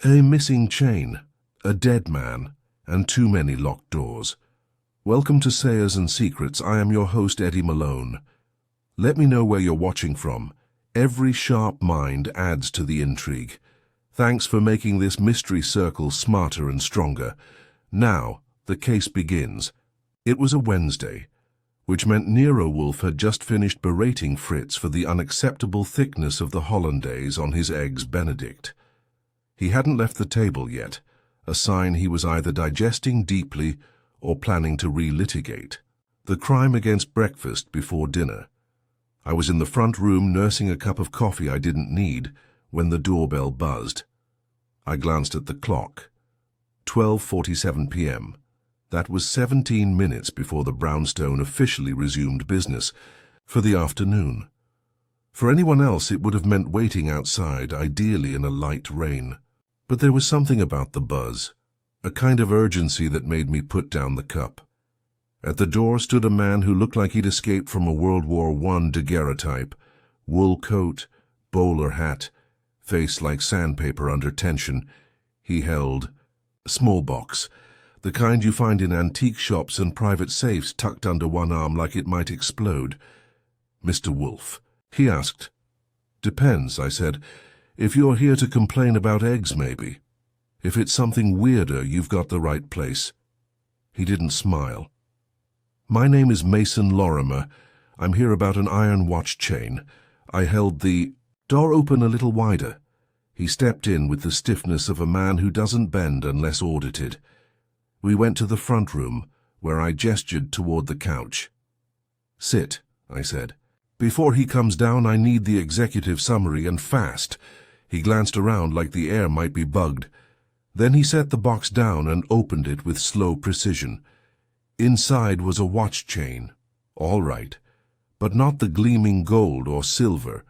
A missing chain, a dead man, and too many locked doors. Welcome to Sayers and Secrets. I am your host, Eddie Malone. Let me know where you're watching from. Every sharp mind adds to the intrigue. Thanks for making this mystery circle smarter and stronger. Now, the case begins. It was a Wednesday, which meant Nero Wolfe had just finished berating Fritz for the unacceptable thickness of the hollandaise on his eggs Benedict. He hadn't left the table yet, a sign he was either digesting deeply or planning to relitigate the crime against breakfast before dinner. I was in the front room nursing a cup of coffee I didn't need when the doorbell buzzed. I glanced at the clock. 12:47 p.m. That was 17 minutes before the brownstone officially resumed business for the afternoon. For anyone else, it would have meant waiting outside, ideally in a light rain. But there was something about the buzz, a kind of urgency that made me put down the cup. At the door stood a man who looked like he'd escaped from a World War I daguerreotype. Wool coat, bowler hat, face like sandpaper under tension. He held a small box, the kind you find in antique shops and private safes, tucked under one arm like it might explode. "Mr. Wolfe?" he asked. "Depends," I said. "If you're here to complain about eggs, maybe. If it's something weirder, you've got the right place." He didn't smile. "My name is Mason Lorimer. I'm here about an iron watch chain. I held the..." Door open a little wider. He stepped in with the stiffness of a man who doesn't bend unless audited. We went to the front room, where I gestured toward the couch. "Sit," I said. "Before he comes down, I need the executive summary, and fast." He glanced around like the air might be bugged. Then he set the box down and opened it with slow precision. Inside was a watch chain, all right, but not the gleaming gold or silver,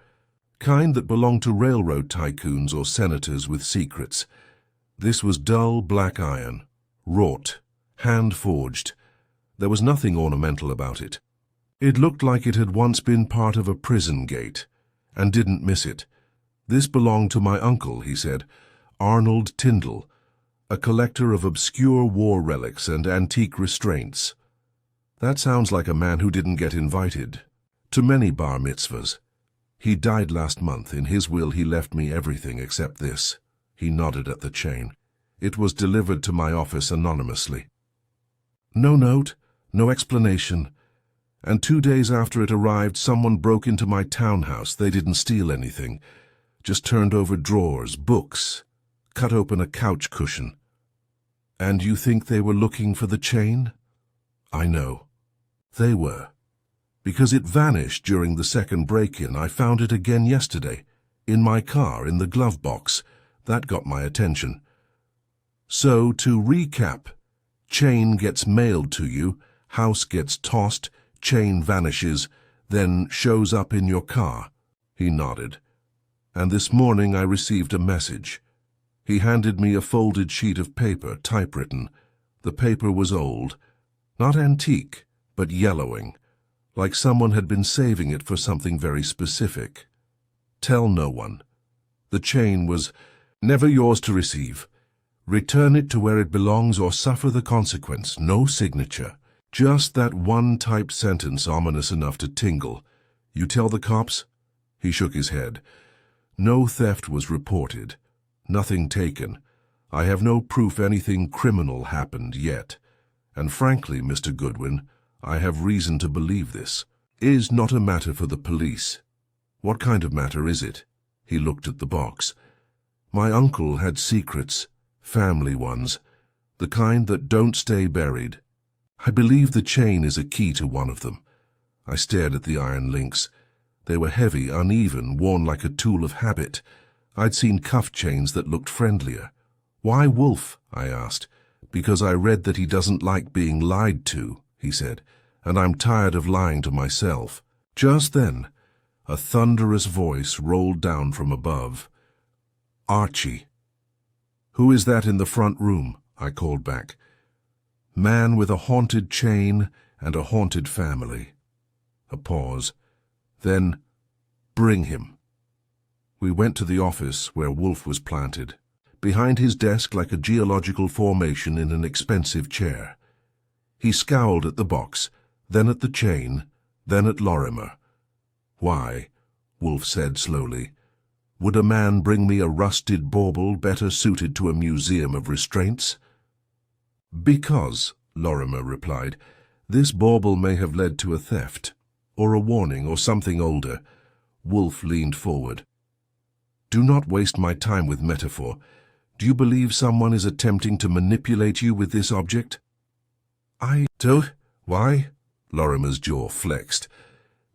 kind that belonged to railroad tycoons or senators with secrets. This was dull black iron, wrought, hand-forged. There was nothing ornamental about it. It looked like it had once been part of a prison gate, and didn't miss it. "This belonged to my uncle," he said, "Arnold Tyndall, a collector of obscure war relics and antique restraints." That sounds like a man who didn't get invited to many bar mitzvahs. "He died last month. In his will he left me everything except this." He nodded at the chain. "It was delivered to my office anonymously. No note, no explanation. And 2 days after it arrived, someone broke into my townhouse. They didn't steal anything. Just turned over drawers, books, cut open a couch cushion." "And you think they were looking for the chain?" "I know. They were. Because it vanished during the second break-in. I found it again yesterday, in my car, in the glove box. That got my attention." "So, to recap, chain gets mailed to you, house gets tossed, chain vanishes, then shows up in your car." He nodded. "And this morning I received a message." He handed me a folded sheet of paper, typewritten. The paper was old, not antique, but yellowing, like someone had been saving it for something very specific. "Tell no one. The chain was never yours to receive. Return it to where it belongs or suffer the consequence." No signature. Just that one typed sentence ominous enough to tingle. "You tell the cops?" He shook his head. "No theft was reported. Nothing taken. I have no proof anything criminal happened yet. And frankly, Mr. Goodwin, I have reason to believe this is not a matter for the police." "What kind of matter is it?" He looked at the box. "My uncle had secrets, family ones, the kind that don't stay buried. I believe the chain is a key to one of them." I stared at the iron links. They were heavy, uneven, worn like a tool of habit. I'd seen cuff chains that looked friendlier. "Why Wolfe?" I asked. "Because I read that he doesn't like being lied to," he said, "and I'm tired of lying to myself." Just then, a thunderous voice rolled down from above. "Archie." "Who is that in the front room?" I called back. "Man with a haunted chain and a haunted family." A pause. Then, "Bring him." We went to the office where Wolfe was planted. behind his desk like a geological formation in an expensive chair. He scowled at the box, then at the chain, then at Lorimer. "Why," Wolfe said slowly, "would a man bring me a rusted bauble better suited to a museum of restraints?" "Because," Lorimer replied, "this bauble may have led to a theft, or a warning, or something older." Wolfe leaned forward. "Do not waste my time with metaphor. Do you believe someone is attempting to manipulate you with this object?" "I do. Why?" Lorimer's jaw flexed.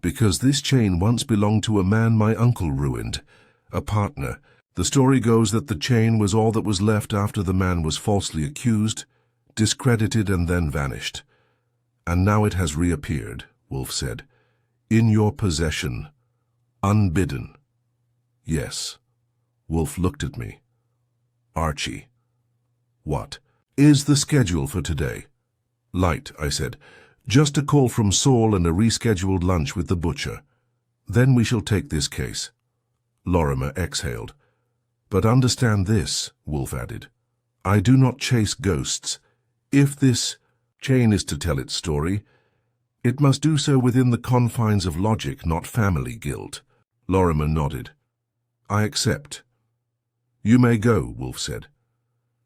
"Because this chain once belonged to a man my uncle ruined, a partner. The story goes that the chain was all that was left after the man was falsely accused, discredited, and then vanished. And now it has reappeared," Wolfe said. "In your possession. Unbidden." "Yes." Wolfe looked at me. "Archie." "What is the schedule for today?" "Light," I said. "Just a call from Saul and a rescheduled lunch with the butcher. Then we shall take this case." Lorimer exhaled. "But understand this," Wolfe added. "I do not chase ghosts. If this chain is to tell its story, it must do so within the confines of logic, not family guilt." Lorimer nodded. "I accept." "You may go," Wolfe said.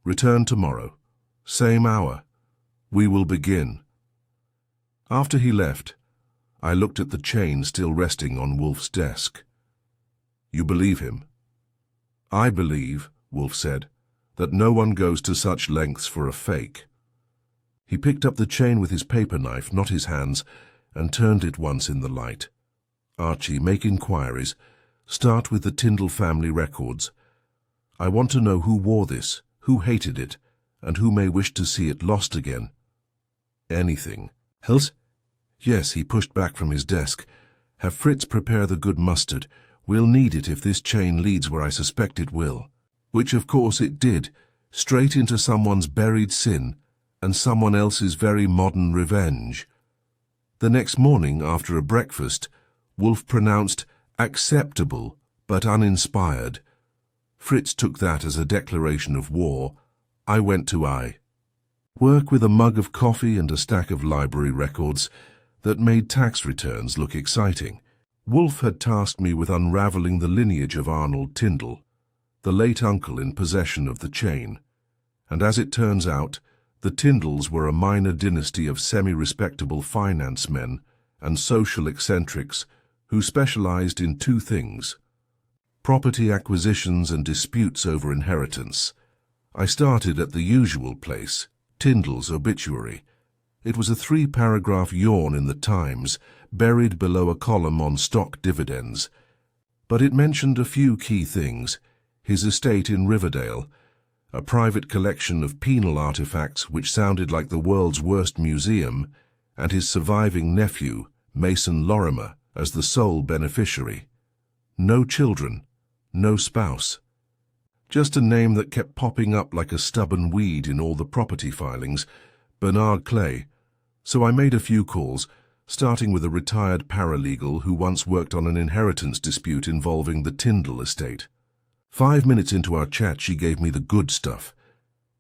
"Return tomorrow. Same hour. We will begin." After he left, I looked at the chain still resting on Wolfe's desk. "You believe him?" "I believe," Wolfe said, "that no one goes to such lengths for a fake." He picked up the chain with his paper knife, not his hands, and turned it once in the light. "Archie, make inquiries. Start with the Tyndall family records. I want to know who wore this, who hated it, and who may wish to see it lost again." "Anything else?" "Yes," he pushed back from his desk. "Have Fritz prepare the good mustard. We'll need it if this chain leads where I suspect it will." Which of course it did, straight into someone's buried sin and someone else's very modern revenge. The next morning, after a breakfast, Wolfe pronounced acceptable but uninspired. Fritz took that as a declaration of war. I went to work with a mug of coffee and a stack of library records that made tax returns look exciting. Wolfe had tasked me with unraveling the lineage of Arnold Tyndall, the late uncle in possession of the chain. And as it turns out, the Tyndalls were a minor dynasty of semi-respectable finance men and social eccentrics who specialized in two things: property acquisitions and disputes over inheritance. I started at the usual place, Tyndall's obituary. It was a 3-paragraph yawn in the Times, buried below a column on stock dividends. But it mentioned a few key things: his estate in Riverdale, a private collection of penal artifacts which sounded like the world's worst museum, and his surviving nephew, Mason Lorimer, as the sole beneficiary. No children, no spouse. Just a name that kept popping up like a stubborn weed in all the property filings: Bernard Clay. So I made a few calls, starting with a retired paralegal who once worked on an inheritance dispute involving the Tyndall estate. 5 minutes into our chat, she gave me the good stuff.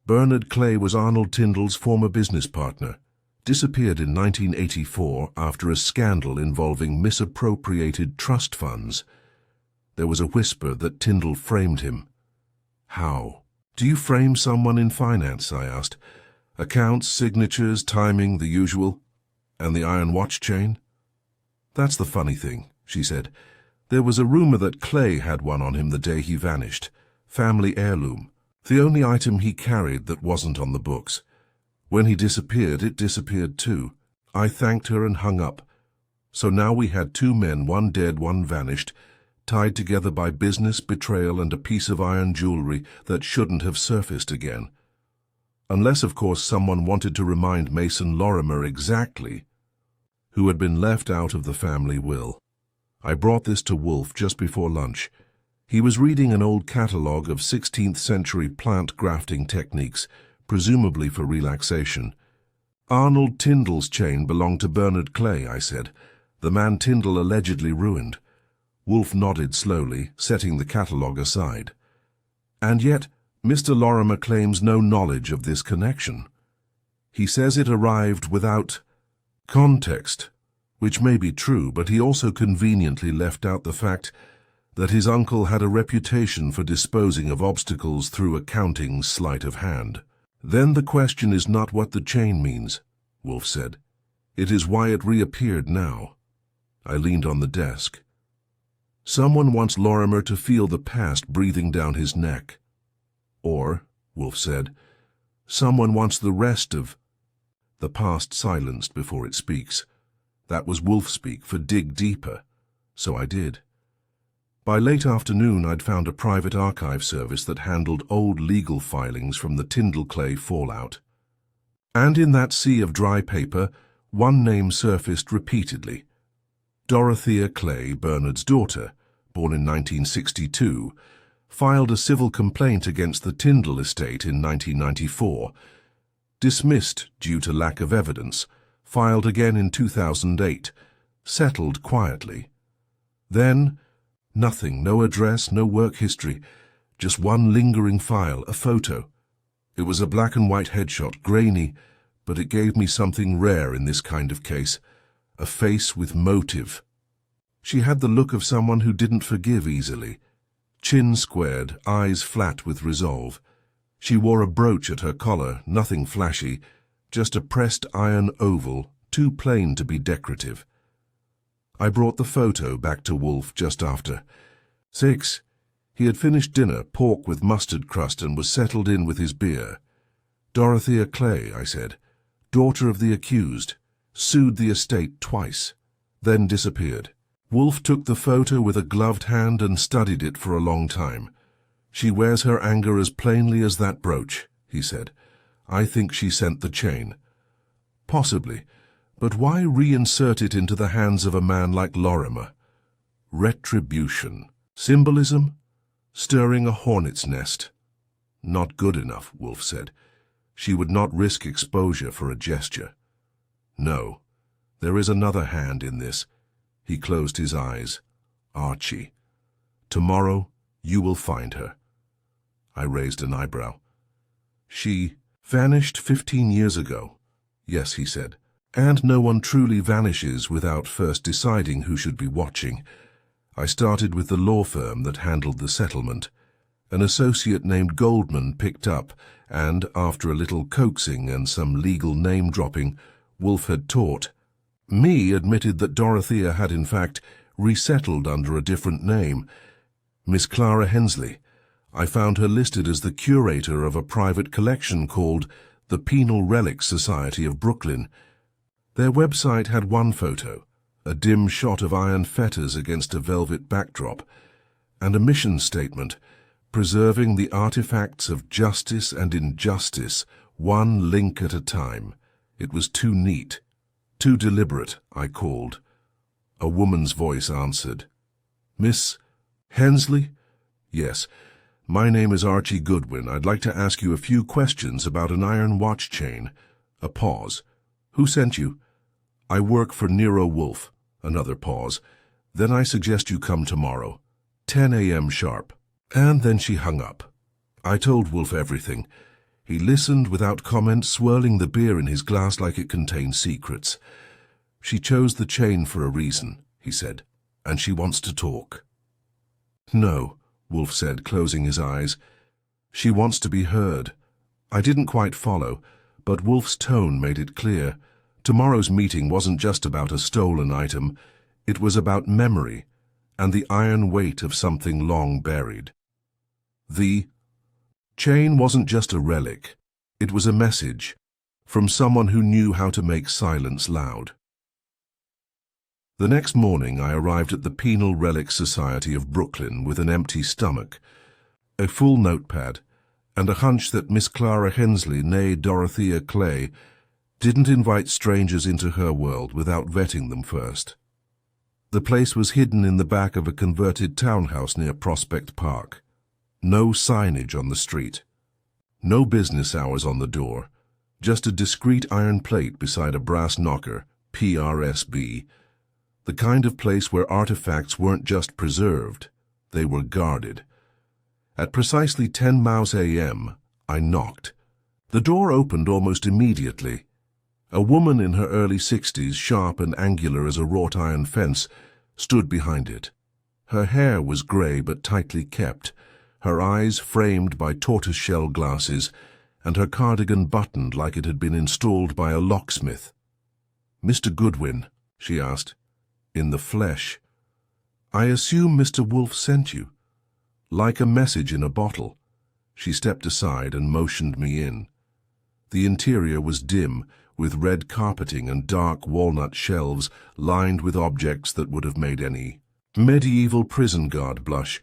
Bernard Clay was Arnold Tyndall's former business partner. Disappeared in 1984 after a scandal involving misappropriated trust funds. There was a whisper that Tyndall framed him. "How? Do you frame someone in finance?" I asked. "Accounts, signatures, timing, the usual? And the iron watch chain?" "That's the funny thing," she said. "There was a rumor that Clay had one on him the day he vanished. Family heirloom. The only item he carried that wasn't on the books. When he disappeared, it disappeared too. I thanked her and hung up. So now we had 2 men, one dead, one vanished, tied together by business, betrayal, and a piece of iron jewelry that shouldn't have surfaced again. Unless, of course, someone wanted to remind Mason Lorimer exactly who had been left out of the family will." I brought this to Wolfe just before lunch. He was reading an old catalogue of 16th century plant grafting techniques, presumably for relaxation. "Arnold Tyndall's chain belonged to Bernard Clay," I said, "the man Tyndall allegedly ruined." Wolfe nodded slowly, setting the catalogue aside. "And yet, Mr. Lorimer claims no knowledge of this connection. He says it arrived without context, which may be true, but he also conveniently left out the fact that his uncle had a reputation for disposing of obstacles through a counting sleight of hand. Then the question is not what the chain means, Wolfe said. It is why it reappeared now. I leaned on the desk. Someone wants Lorimer to feel the past breathing down his neck. Or, Wolfe said, someone wants the rest of the past silenced before it speaks. That was Wolfe speak for dig deeper. So I did. By late afternoon, I'd found a private archive service that handled old legal filings from the Tyndall Clay fallout. And in that sea of dry paper, one name surfaced repeatedly. Dorothea Clay, Bernard's daughter, born in 1962, filed a civil complaint against the Tyndall estate in 1994, dismissed due to lack of evidence, filed again in 2008, settled quietly. Then, nothing, no address, no work history, just one lingering file, a photo. It was a black and white headshot, grainy, but it gave me something rare in this kind of case, a face with motive. She had the look of someone who didn't forgive easily. Chin squared, eyes flat with resolve. She wore a brooch at her collar, nothing flashy, just a pressed iron oval, too plain to be decorative. I brought the photo back to Wolfe just after 6. He had finished dinner, pork with mustard crust, and was settled in with his beer. Dorothea Clay, I said, daughter of the accused, sued the estate twice, then disappeared. Wolfe took the photo with a gloved hand and studied it for a long time. She wears her anger as plainly as that brooch, he said. I think she sent the chain. Possibly, but why reinsert it into the hands of a man like Lorimer? Retribution. Symbolism? Stirring a hornet's nest. Not good enough, Wolfe said. She would not risk exposure for a gesture. No, there is another hand in this. He closed his eyes. Archie. Tomorrow you will find her. I raised an eyebrow. She vanished 15 years ago. Yes, he said. And no one truly vanishes without first deciding who should be watching. I started with the law firm that handled the settlement. An associate named Goldman picked up, and after a little coaxing and some legal name-dropping, Wolfe had taught. Me admitted that Dorothea had in fact resettled under a different name. Miss Clara Hensley. I found her listed as the curator of a private collection called the Penal Relics Society of Brooklyn. Their website had one photo, a dim shot of iron fetters against a velvet backdrop, and a mission statement, preserving the artifacts of justice and injustice, one link at a time. It was too neat, too deliberate, I called. A woman's voice answered. Miss Hensley? Yes. My name is Archie Goodwin. I'd like to ask you a few questions about an iron watch chain. A pause. Who sent you? I work for Nero Wolfe. Another pause. Then I suggest you come tomorrow. 10 a.m. sharp. And then she hung up. I told Wolfe everything. He listened without comment, swirling the beer in his glass like it contained secrets. She chose the chain for a reason, he said, and she wants to talk. No, Wolfe said, closing his eyes. She wants to be heard. I didn't quite follow, but Wolfe's tone made it clear. Tomorrow's meeting wasn't just about a stolen item. It was about memory and the iron weight of something long buried. The chain wasn't just a relic. It was a message from someone who knew how to make silence loud. The next morning I arrived at the Penal Relics Society of Brooklyn with an empty stomach, a full notepad, and a hunch that Miss Clara Hensley, née Dorothea Clay, didn't invite strangers into her world without vetting them first. The place was hidden in the back of a converted townhouse near Prospect Park. No signage on the street. No business hours on the door. Just a discreet iron plate beside a brass knocker, PRSB. The kind of place where artifacts weren't just preserved, they were guarded. At precisely 10 Mouse a.m., I knocked. The door opened almost immediately. A woman in her early 60s, sharp and angular as a wrought iron fence, stood behind it. Her hair was grey but tightly kept, her eyes framed by tortoise-shell glasses, and her cardigan buttoned like it had been installed by a locksmith. "Mr. Goodwin?" she asked. "In the flesh." "I assume Mr. Wolfe sent you." Like a message in a bottle. She stepped aside and motioned me in. The interior was dim, with red carpeting and dark walnut shelves lined with objects that would have made any medieval prison guard blush.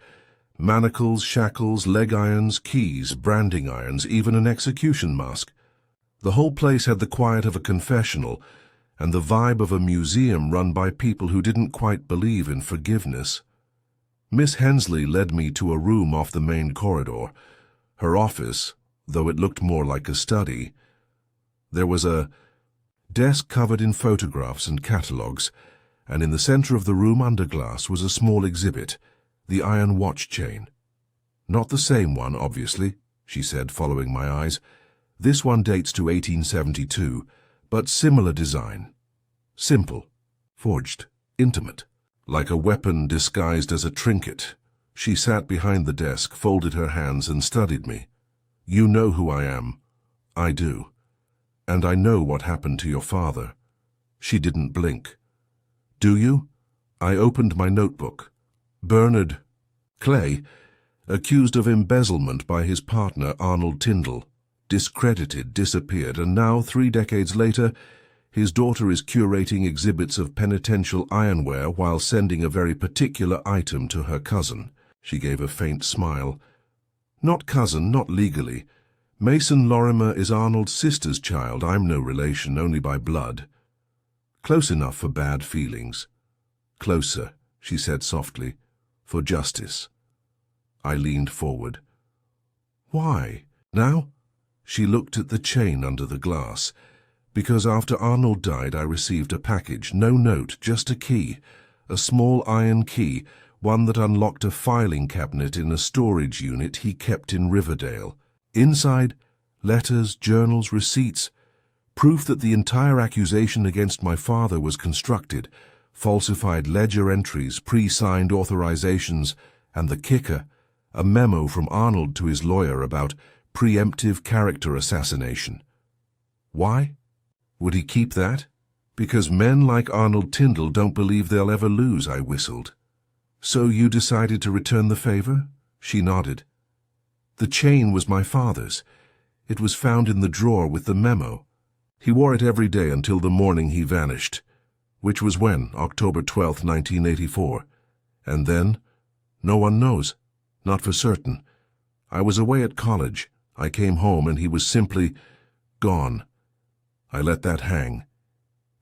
Manacles, shackles, leg irons, keys, branding irons, even an execution mask. The whole place had the quiet of a confessional and the vibe of a museum run by people who didn't quite believe in forgiveness. Miss Hensley led me to a room off the main corridor. Her office, though it looked more like a study. There was a desk covered in photographs and catalogues, and in the center of the room under glass was a small exhibit, the iron watch chain. "Not the same one, obviously," she said, following my eyes. "This one dates to 1872, but similar design. Simple, forged, intimate, like a weapon disguised as a trinket." She sat behind the desk, folded her hands, and studied me. "You know who I am." "I do. And I know what happened to your father." She didn't blink. "Do you?" I opened my notebook. "Bernard Clay, accused of embezzlement by his partner Arnold Tyndall, discredited, disappeared, and now, 3 decades later, his daughter is curating exhibits of penitential ironware while sending a very particular item to her cousin." She gave a faint smile. "Not cousin, not legally. Mason Lorimer is Arnold's sister's child. I'm no relation, only by blood. Close enough for bad feelings." "Closer," she said softly, "for justice." I leaned forward. "Why? Now?" She looked at the chain under the glass. "Because after Arnold died, I received a package. No note, just a key. A small iron key, one that unlocked a filing cabinet in a storage unit he kept in Riverdale. Inside, letters, journals, receipts, proof that the entire accusation against my father was constructed, falsified ledger entries, pre-signed authorizations, and the kicker, a memo from Arnold to his lawyer about preemptive character assassination. Why? Would he keep that? Because men like Arnold Tyndall don't believe they'll ever lose, I whistled. "So you decided to return the favor?" She nodded. "The chain was my father's. It was found in the drawer with the memo. He wore it every day until the morning he vanished, which was when, October 12, 1984. And then, no one knows, not for certain. I was away at college. I came home and he was simply gone. I let that hang.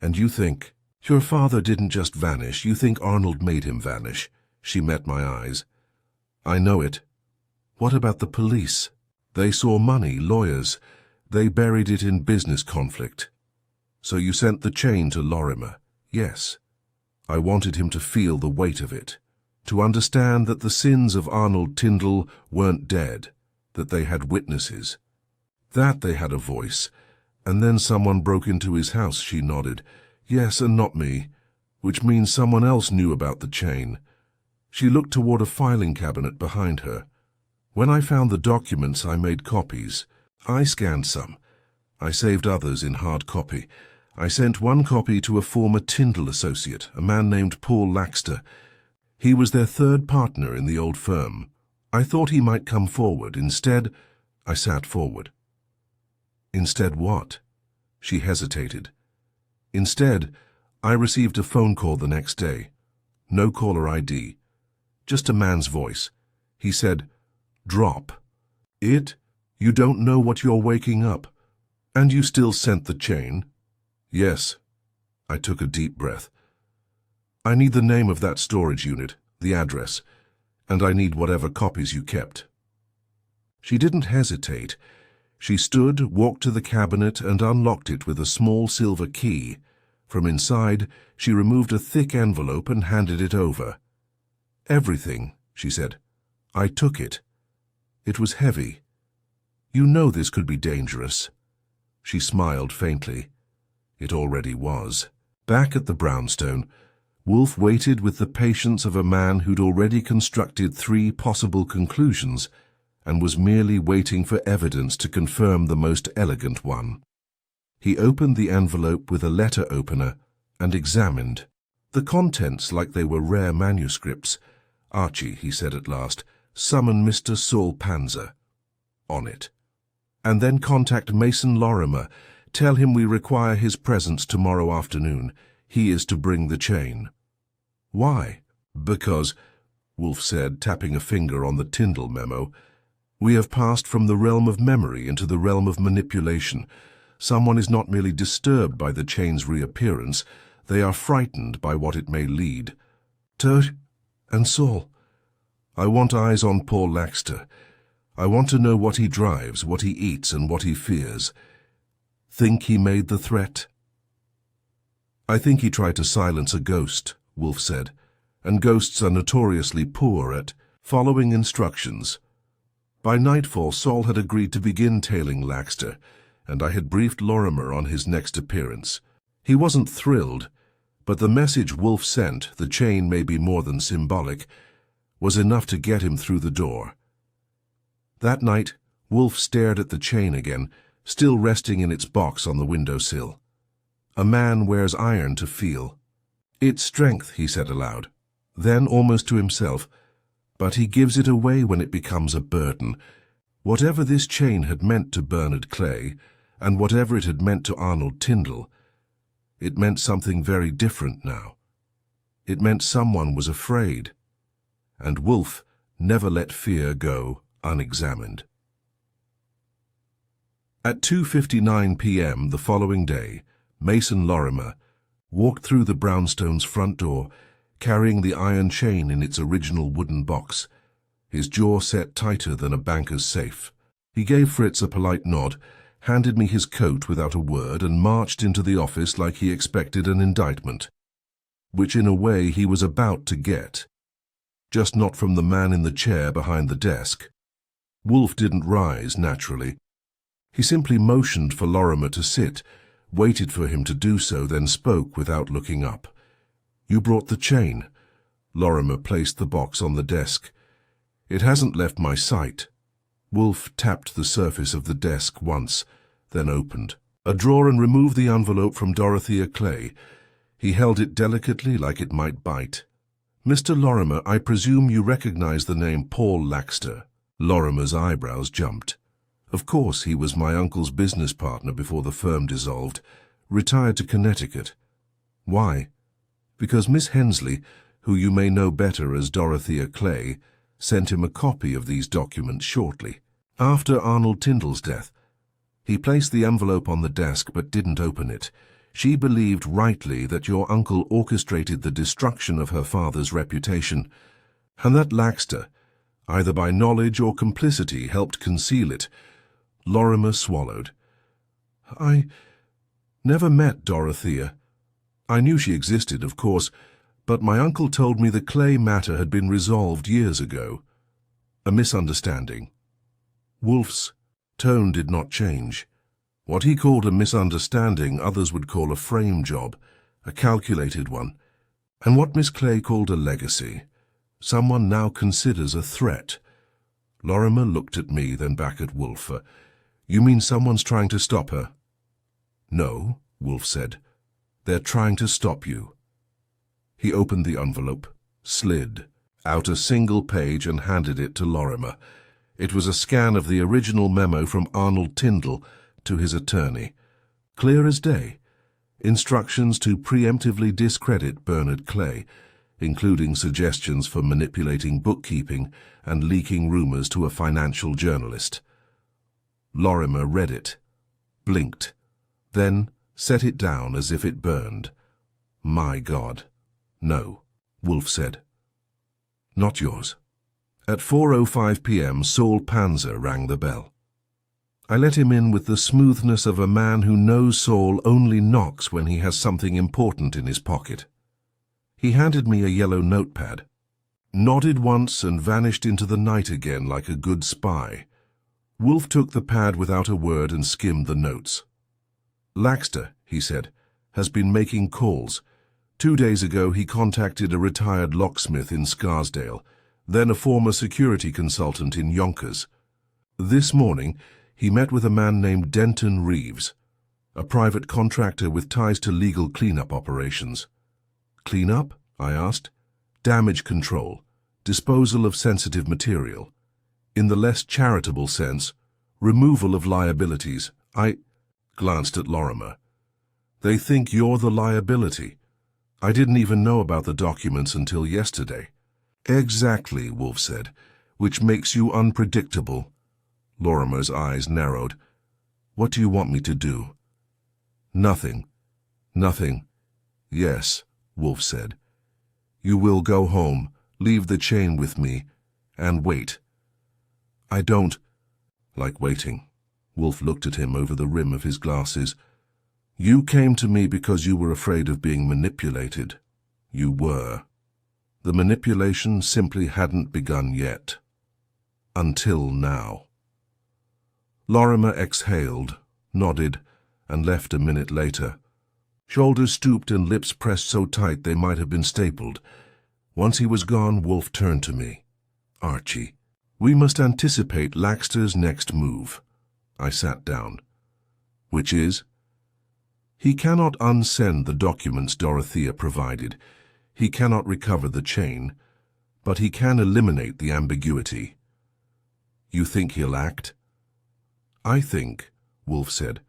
And you think, your father didn't just vanish, you think Arnold made him vanish." She met my eyes. "I know it. What about the police? They saw money, lawyers. They buried it in business conflict. So you sent the chain to Lorimer?" "Yes. I wanted him to feel the weight of it, to understand that the sins of Arnold Tyndall weren't dead, that they had witnesses, that they had a voice. And then someone broke into his house," she nodded. "Yes, and not me, which means someone else knew about the chain." She looked toward a filing cabinet behind her. "When I found the documents, I made copies. I scanned some. I saved others in hard copy. I sent one copy to a former Tyndall associate, a man named Paul Laxter. He was their third partner in the old firm. I thought he might come forward. Instead, I sat forward." "Instead what?" She hesitated. "Instead, I received a phone call the next day. No caller ID. Just a man's voice. He said, 'Drop.' It? You don't know what you're waking up. And you still sent the chain?" "Yes." I took a deep breath. "I need the name of that storage unit, the address, and I need whatever copies you kept." She didn't hesitate. She stood, walked to the cabinet, and unlocked it with a small silver key. From inside, she removed a thick envelope and handed it over. "Everything," she said. "I took it." It was heavy. "You know this could be dangerous." She smiled faintly. It already was. Back at the brownstone, Wolfe waited with the patience of a man who'd already constructed 3 possible conclusions and was merely waiting for evidence to confirm the most elegant one. He opened the envelope with a letter opener and examined. The contents like they were rare manuscripts. "Archie," he said at last, "summon Mr. Saul Panzer." On it. "And then contact Mason Lorimer. Tell him we require his presence tomorrow afternoon. He is to bring the chain." "Why?" "Because," Wolfe said, tapping a finger on the Tyndall memo, "we have passed from the realm of memory into the realm of manipulation. Someone is not merely disturbed by the chain's reappearance, they are frightened by what it may lead. And Saul. I want eyes on Paul Laxter. I want to know what he drives, what he eats, and what he fears. Think he made the threat?" "I think he tried to silence a ghost," Wolfe said, "and ghosts are notoriously poor at following instructions. By nightfall, Saul had agreed to begin tailing Laxter, and I had briefed Lorimer on his next appearance. He wasn't thrilled, but the message Wolfe sent, the chain may be more than symbolic, was enough to get him through the door." That night, Wolfe stared at the chain again, still resting in its box on the windowsill. "A man wears iron to feel. Its strength," he said aloud. Then, almost to himself, "But he gives it away when it becomes a burden. Whatever this chain had meant to Bernard Clay, and whatever it had meant to Arnold Tyndall, it meant something very different now. It meant someone was afraid. And Wolfe never let fear go unexamined." At 2:59 p.m. the following day, Mason Lorimer walked through the brownstone's front door, carrying the iron chain in its original wooden box, his jaw set tighter than a banker's safe. He gave Fritz a polite nod, handed me his coat without a word, and marched into the office like he expected an indictment, which in a way he was about to get, just not from the man in the chair behind the desk. Wolfe didn't rise, naturally. He simply motioned for Lorimer to sit, waited for him to do so, then spoke without looking up. "You brought the chain." Lorimer placed the box on the desk. "It hasn't left my sight." Wolfe tapped the surface of the desk once, then opened a drawer and removed the envelope from Dorothea Clay. He held it delicately like it might bite. "Mr. Lorimer, I presume you recognize the name Paul Laxter." Lorimer's eyebrows jumped. "Of course, he was my uncle's business partner before the firm dissolved, retired to Connecticut." "Why?" "Because Miss Hensley, who you may know better as Dorothea Clay, sent him a copy of these documents shortly after Arnold Tyndall's death. He placed the envelope on the desk but didn't open it. She believed rightly that your uncle orchestrated the destruction of her father's reputation, and that Laxter, either by knowledge or complicity, helped conceal it." Lorimer swallowed. "I never met Dorothea. I knew she existed, of course, but my uncle told me the Clay matter had been resolved years ago. A misunderstanding." Wolfe's tone did not change. What he called a misunderstanding, others would call a frame job, a calculated one, and what Miss Clay called a legacy. Someone now considers a threat. Lorimer looked at me, then back at Wolfe. "You mean someone's trying to stop her?" "No," Wolfe said. "They're trying to stop you." He opened the envelope, slid out a single page and handed it to Lorimer. It was a scan of the original memo from Arnold Tyndall to his attorney. Clear as day. Instructions to preemptively discredit Bernard Clay, including suggestions for manipulating bookkeeping and leaking rumors to a financial journalist. Lorimer read it, blinked, then set it down as if it burned. "My God. No," Wolfe said. "Not yours." At 4:05 p.m. Saul Panzer rang the bell. I let him in with the smoothness of a man who knows Saul only knocks when he has something important in his pocket. He handed me a yellow notepad. nodded once and vanished into the night again like a good spy. Wolfe took the pad without a word and skimmed the notes. "Laxter," he said, "has been making calls. 2 days ago he contacted a retired locksmith in Scarsdale, then a former security consultant in Yonkers. This morning he met with a man named Denton Reeves, a private contractor with ties to legal cleanup operations." "Cleanup?" I asked. "Damage control, disposal of sensitive material. In the less charitable sense, removal of liabilities." I glanced at Lorimer. "They think you're the liability. I didn't even know about the documents until yesterday." "Exactly," Wolfe said, "which makes you unpredictable." Lorimer's eyes narrowed. "What do you want me to do?" "Nothing. Nothing." "Yes," Wolfe said. "You will go home, leave the chain with me, and wait." "I don't like waiting." Wolfe looked at him over the rim of his glasses. "You came to me because you were afraid of being manipulated. You were. The manipulation simply hadn't begun yet. Until now." Lorimer exhaled, nodded, and left a minute later. Shoulders stooped and lips pressed so tight they might have been stapled. Once he was gone, Wolfe turned to me. "Archie, we must anticipate Laxter's next move." I sat down. "Which is?" "He cannot unsend the documents Dorothea provided. He cannot recover the chain, but he can eliminate the ambiguity." "You think he'll act?" "I think," Wolfe said,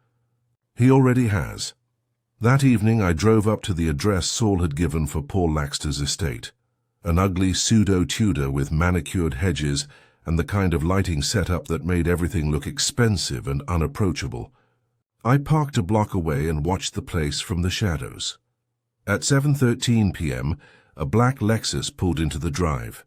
"he already has. That evening I drove up to the address Saul had given for Paul Laxter's estate, an ugly pseudo-Tudor with manicured hedges and the kind of lighting setup that made everything look expensive and unapproachable. I parked a block away and watched the place from the shadows. At 7:13 p.m., a black Lexus pulled into the drive.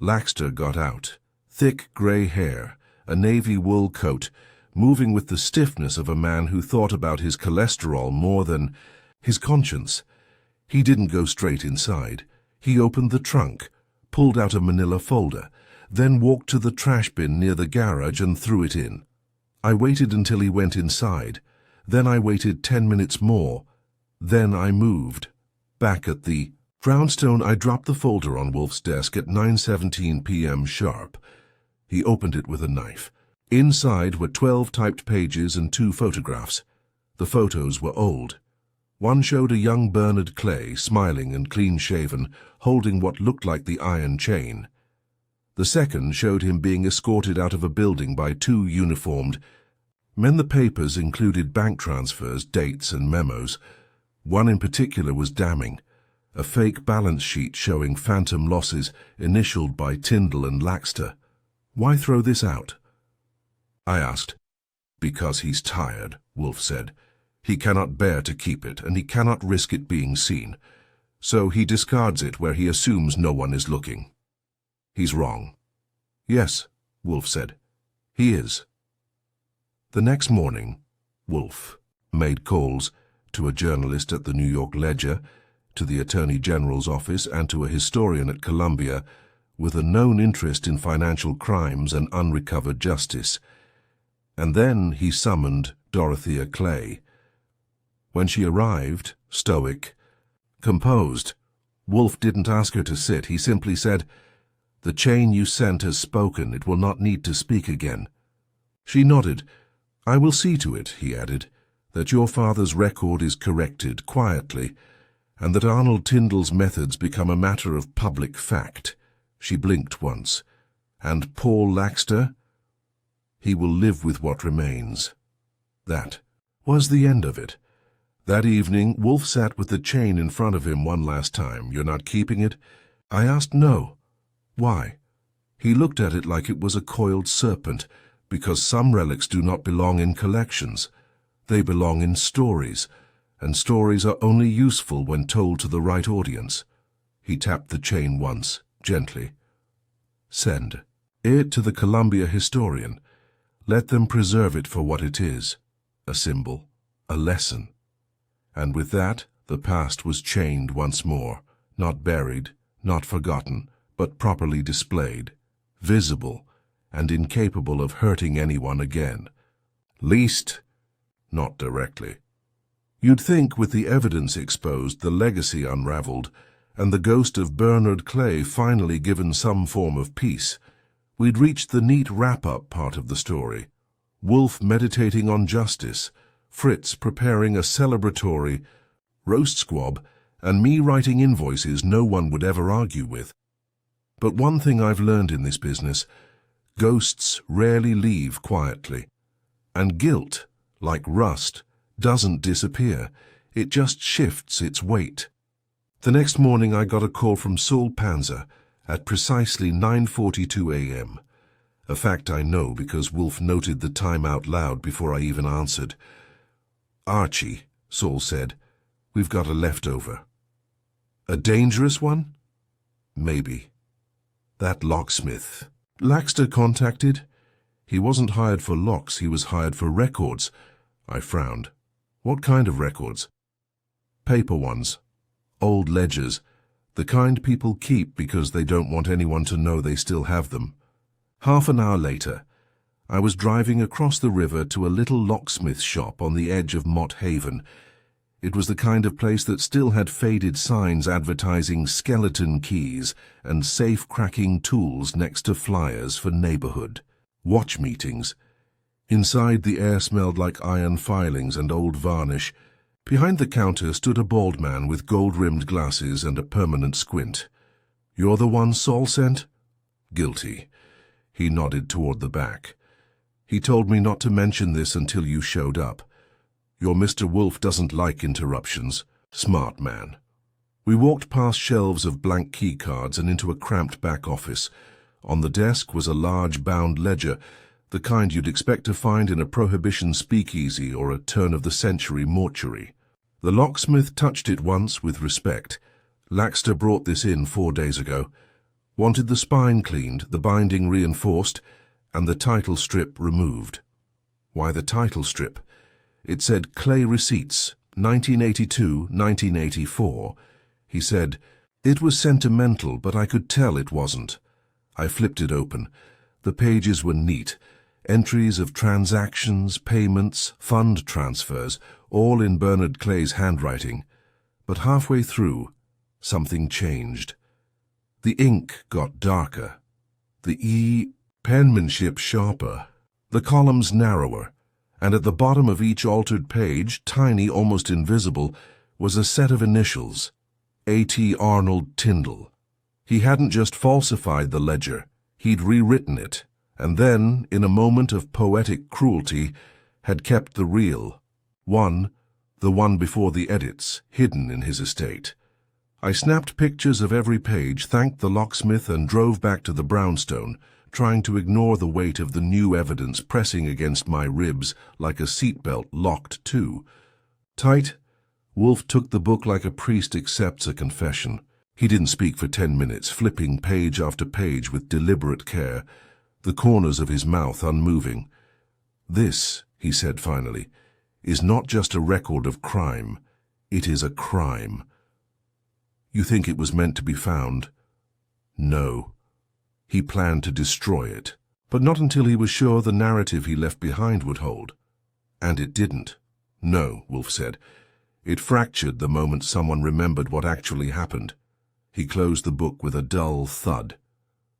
Laxter got out, thick gray hair, a navy wool coat, moving with the stiffness of a man who thought about his cholesterol more than his conscience. He didn't go straight inside. He opened the trunk, pulled out a manila folder, then walked to the trash bin near the garage and threw it in. I waited until he went inside. Then I waited 10 minutes more. Then I moved. Back at the brownstone, I dropped the folder on Wolfe's desk at 9:17 p.m. sharp. He opened it with a knife. Inside were 12 typed pages and 2 photographs. The photos were old. One showed a young Bernard Clay, smiling and clean-shaven, holding what looked like the iron chain. The second showed him being escorted out of a building by 2 uniformed men. The papers included bank transfers, dates, and memos. One in particular was damning. A fake balance sheet showing phantom losses initialed by Tyndall and Laxter. "Why throw this out?" I asked. "Because he's tired," Wolfe said. "He cannot bear to keep it, and he cannot risk it being seen. So he discards it where he assumes no one is looking." "He's wrong." "Yes," Wolfe said. "He is." The next morning, Wolfe made calls to a journalist at the New York Ledger, to the Attorney General's office, and to a historian at Columbia with a known interest in financial crimes and unrecovered justice. And then he summoned Dorothea Clay. When she arrived, stoic, composed, Wolfe didn't ask her to sit. He simply said, "The chain you sent has spoken. It will not need to speak again." She nodded. "I will see to it," he added, "that your father's record is corrected quietly, and that Arnold Tyndall's methods become a matter of public fact." She blinked once. "And Paul Laxter? He will live with what remains." That was the end of it. That evening, Wolfe sat with the chain in front of him one last time. "You're not keeping it?" I asked. "No." "Why?" He looked at it like it was a coiled serpent. "Because some relics do not belong in collections. They belong in stories, and stories are only useful when told to the right audience." He tapped the chain once, gently. "Send it to the Columbia historian. Let them preserve it for what it is, a symbol, a lesson." And with that, the past was chained once more, not buried, not forgotten, but properly displayed, visible, and incapable of hurting anyone again. Least, not directly. You'd think with the evidence exposed, the legacy unraveled, and the ghost of Bernard Clay finally given some form of peace, we'd reached the neat wrap-up part of the story. Wolfe meditating on justice, Fritz preparing a celebratory roast squab, and me writing invoices no one would ever argue with. But one thing I've learned in this business, ghosts rarely leave quietly. And guilt, like rust, doesn't disappear. It just shifts its weight. The next morning I got a call from Saul Panzer at precisely 9:42 a.m. A fact I know because Wolfe noted the time out loud before I even answered. "Archie," Saul said, "we've got a leftover." "A dangerous one?" "Maybe." "That locksmith Laxter contacted?" "He wasn't hired for locks, he was hired for records." I frowned. "What kind of records?" "Paper ones. Old ledgers. The kind people keep because they don't want anyone to know they still have them." Half an hour later, I was driving across the river to a little locksmith shop on the edge of Mott Haven. It was the kind of place that still had faded signs advertising skeleton keys and safe-cracking tools next to flyers for neighborhood watch meetings. Inside, the air smelled like iron filings and old varnish. Behind the counter stood a bald man with gold-rimmed glasses and a permanent squint. "You're the one Saul sent?" "Guilty." He nodded toward the back. "He told me not to mention this until you showed up. Your Mr. Wolfe doesn't like interruptions. Smart man." We walked past shelves of blank key cards and into a cramped back office. On the desk was a large bound ledger, the kind you'd expect to find in a Prohibition speakeasy or a turn-of-the-century mortuary. The locksmith touched it once with respect. "Laxter brought this in 4 days ago. Wanted the spine cleaned, the binding reinforced, and the title strip removed." "Why the title strip?" "It said Clay Receipts, 1982-1984. He said, "It was sentimental, but I could tell it wasn't." I flipped it open. The pages were neat. Entries of transactions, payments, fund transfers, all in Bernard Clay's handwriting. But halfway through, something changed. The ink got darker. The penmanship sharper. The columns narrower. And at the bottom of each altered page, tiny, almost invisible, was a set of initials. A.T. Arnold Tyndall. He hadn't just falsified the ledger, he'd rewritten it, and then, in a moment of poetic cruelty, had kept the real. The one before the edits, hidden in his estate. I snapped pictures of every page, thanked the locksmith, and drove back to the brownstone, trying to ignore the weight of the new evidence pressing against my ribs like a seatbelt locked too. Tight, Wolfe took the book like a priest accepts a confession. He didn't speak for 10 minutes, flipping page after page with deliberate care, the corners of his mouth unmoving. "This," he said finally, "is not just a record of crime. It is a crime." "You think it was meant to be found?" "No." He planned to destroy it, but not until he was sure the narrative he left behind would hold. And it didn't. "No," Wolfe said. "It fractured the moment someone remembered what actually happened." He closed the book with a dull thud.